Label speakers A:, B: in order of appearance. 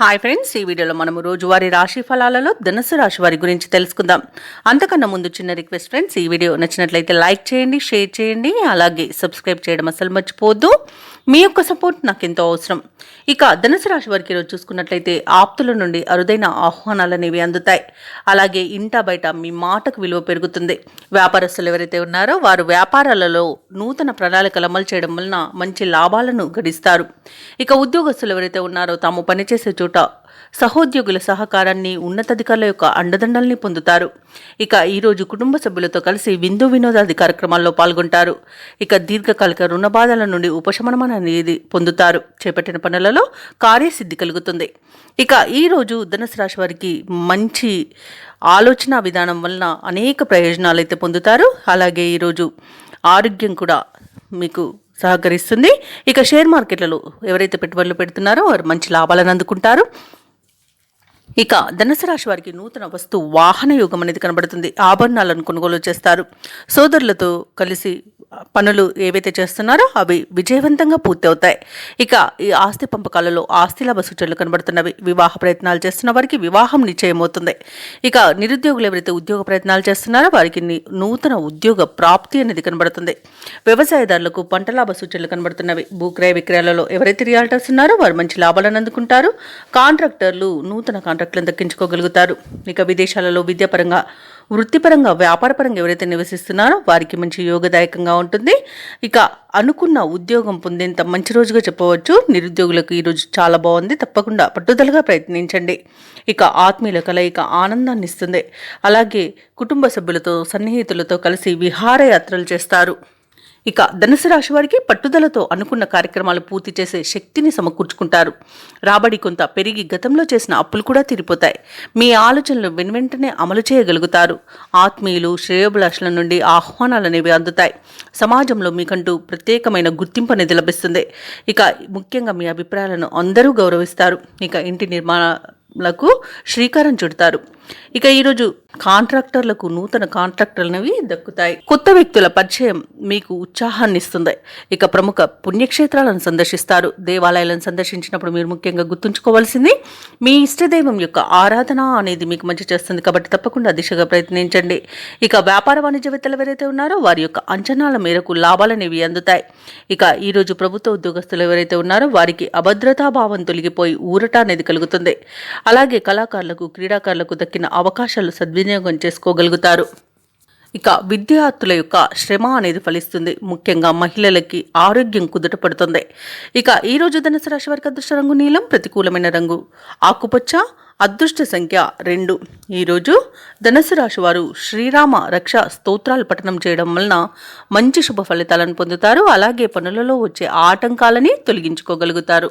A: Hi friends, ఈ వీడియోలో మనము రోజువారీ రాశి ఫలాలలో ధనుసు రాశి వారి గురించి తెలుసుకుందాం. అంతకన్నా ముందు చిన్న రిక్వెస్ట్ ఫ్రెండ్స్, ఈ వీడియో నచ్చినట్లయితే లైక్ చేయండి, షేర్ చేయండి, అలాగే సబ్స్క్రైబ్ చేయడం అసలు మర్చిపోవద్దు. మీ యొక్క సపోర్ట్ నాకు ఎంతో అవసరం. ఇక ధనుసు రాశి వారికి ఈరోజు చూసుకున్నట్లయితే ఆప్తుల నుండి అరుదైన ఆహ్వానాలు అనేవి అందుతాయి. అలాగే ఇంటా బయట మీ మాటకు విలువ పెరుగుతుంది. వ్యాపారస్తులు ఎవరైతే ఉన్నారో వారు వ్యాపారాలలో నూతన ప్రణాళికలు అమలు చేయడం వలన మంచి లాభాలను గడిస్తారు. ఇక ఉద్యోగస్తులు ఎవరైతే ఉన్నారో తాము పనిచేసే చోట సహోద్యోగుల సహకారాన్ని, ఉన్నతాధికారుల యొక్క అండదండల్ని పొందుతారు. ఇక ఈరోజు కుటుంబ సభ్యులతో కలిసి విందు వినోదాది కార్యక్రమాల్లో పాల్గొంటారు. ఇక దీర్ఘకాలిక రుణ బాధల నుండి ఉపశమనం అనేది పొందుతారు. చేపట్టిన పనులలో కార్యసిద్ధి కలుగుతుంది. ఇక ఈరోజు ధనుసు రాశి వారికి మంచి ఆలోచన విధానం వలన అనేక ప్రయోజనాలు అయితే పొందుతారు. అలాగే ఈరోజు ఆరోగ్యం కూడా మీకు సహకరిస్తుంది. ఇక షేర్ మార్కెట్లలో ఎవరైతే పెట్టుబడులు పెడుతున్నారో వారు మంచి లాభాలను అందుకుంటారు. ఇక ధనుసు రాశి వారికి నూతన వస్తు వాహన యోగం అనేది కనబడుతుంది. ఆభరణాలను కొనుగోలు చేస్తారు. సోదరులతో కలిసి పనులు ఏవైతే చేస్తున్నారో అవి విజయవంతంగా పూర్తి అవుతాయి. ఇక ఈ ఆస్తి పంపకాలలో ఆస్తి లాభ సూచనలు కనబడుతున్నవి. వివాహ ప్రయత్నాలు చేస్తున్న వారికి వివాహం నిశ్చయమవుతుంది. ఇక నిరుద్యోగులు ఎవరైతే ఉద్యోగ ప్రయత్నాలు చేస్తున్నారో వారికి నూతన ఉద్యోగ ప్రాప్తి అనేది కనబడుతుంది. వ్యవసాయదారులకు పంట లాభ సూచనలు కనబడుతున్నవి. భూక్రయ విక్రయాలలో ఎవరైతే రియాల్టర్స్ ఉన్నారో వారు మంచి లాభాలను అందుకుంటారు. కాంట్రాక్టర్లు నూతన కాంట్రాక్టులను దక్కించుకోగలుగుతారు. ఇక విదేశాలలో విద్యాపరంగా, వృత్తిపరంగా, వ్యాపారపరంగా ఎవరైతే నివసిస్తున్నారో వారికి మంచి యోగదాయకంగా ఉంటుంది. ఇక అనుకున్న ఉద్యోగం పొందేంత మంచి రోజుగా చెప్పవచ్చు. నిరుద్యోగులకు ఈరోజు చాలా బాగుంది. తప్పకుండా పట్టుదలగా ప్రయత్నించండి. ఇక ఆత్మీయుల కలయిక ఆనందాన్ని ఇస్తుంది. అలాగే కుటుంబ సభ్యులతో, సన్నిహితులతో కలిసి విహారయాత్రలు చేస్తారు. ఇక ధనుసు రాశి వారికి పట్టుదలతో అనుకున్న కార్యక్రమాలు పూర్తి చేసే శక్తిని సమకూర్చుకుంటారు. రాబడి కొంత పెరిగి గతంలో చేసిన అప్పులు కూడా తీరిపోతాయి. మీ ఆలోచనలు వెనువెంటనే అమలు చేయగలుగుతారు. ఆత్మీయులు, శ్రేయోభిలాషుల నుండి ఆహ్వానాలు అనేవి అందుతాయి. సమాజంలో మీకంటూ ప్రత్యేకమైన గుర్తింపు అనేది లభిస్తుంది. ఇక ముఖ్యంగా మీ అభిప్రాయాలను అందరూ గౌరవిస్తారు. ఇక ఇంటి నిర్మాణాలకు శ్రీకారం చుడతారు. ఇక ఈరోజు కాంట్రాక్టర్లకు నూతన కాంట్రాక్టర్లు అనేవి దక్కుతాయి. కొత్త వ్యక్తుల పరిచయం మీకు ఉత్సాహాన్ని ఇస్తుంది. ఇక ప్రముఖ పుణ్యక్షేత్రాలను సందర్శిస్తారు. దేవాలయాలను సందర్శించినప్పుడు మీరు ముఖ్యంగా గుర్తుంచుకోవాల్సింది మీ ఇష్టదైవం యొక్క ఆరాధన అనేది మీకు మంచి చేస్తుంది. కాబట్టి తప్పకుండా దిశగా ప్రయత్నించండి. ఇక వ్యాపార వాణిజ్యవేత్తలు ఎవరైతే ఉన్నారో వారి యొక్క అంచనాల మేరకు లాభాలనేవి అందుతాయి. ఇక ఈరోజు ప్రభుత్వ ఉద్యోగస్తులు ఎవరైతే ఉన్నారో వారికి అభద్రతాభావం తొలగిపోయి ఊరట అనేది కలుగుతుంది. అలాగే కళాకారులకు, క్రీడాకారులకు దక్కిన అవకాశాలు సద్వినియోగం చేసుకోగలుగుతారు. ఇక విద్యార్థుల యొక్క శ్రమ అనేది ఫలిస్తుంది. ముఖ్యంగా మహిళలకి ఆరోగ్యం కుదుటపడుతుంది. ఇక ఈరోజు ధనుసు రాశి వారికి అదృష్ట రంగు నీలం, ప్రతికూలమైన రంగు ఆకుపచ్చ, అదృష్ట సంఖ్య 2. ఈరోజు ధనుసు రాశి వారు శ్రీరామ రక్ష స్తోత్రాలు పఠనం చేయడం వలన మంచి శుభ ఫలితాలను పొందుతారు. అలాగే పనులలో వచ్చే ఆటంకాలని తొలగించుకోగలుగుతారు.